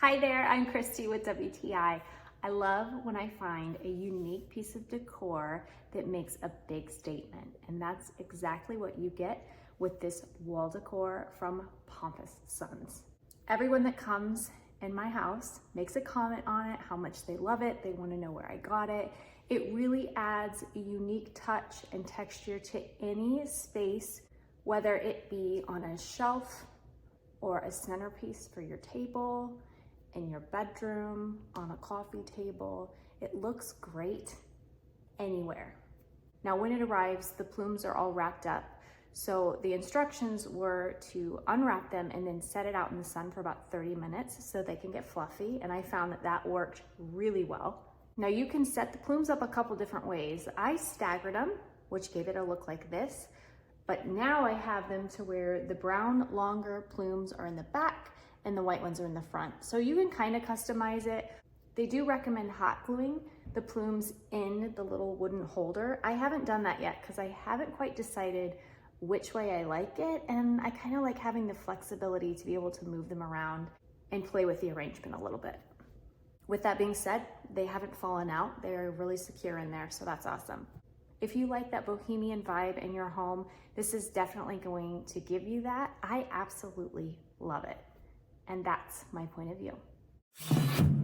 Hi there, I'm Christy with WTI. I love when I find a unique piece of decor that makes a big statement, and that's exactly what you get with this wall decor from PAMPAS SUNZ. Everyone that comes in my house makes a comment on it, how much they love it, they want to know where I got it. It really adds a unique touch and texture to any space, whether it be on a shelf or a centerpiece for your table, in your bedroom, on a coffee table. It looks great anywhere. Now when it arrives, the plumes are all wrapped up. So the instructions were to unwrap them and then set it out in the sun for about 30 minutes so they can get fluffy. And I found that that worked really well. Now you can set the plumes up a couple different ways. I staggered them, which gave it a look like this. But now I have them to where the brown longer plumes are in the back and the white ones are in the front. So you can kind of customize it. They do recommend hot gluing the plumes in the little wooden holder. I haven't done that yet because I haven't quite decided which way I like it. And I kind of like having the flexibility to be able to move them around and play with the arrangement a little bit. With that being said, they haven't fallen out. They're really secure in there, so that's awesome. If you like that bohemian vibe in your home, this is definitely going to give you that. I absolutely love it. And that's my point of view.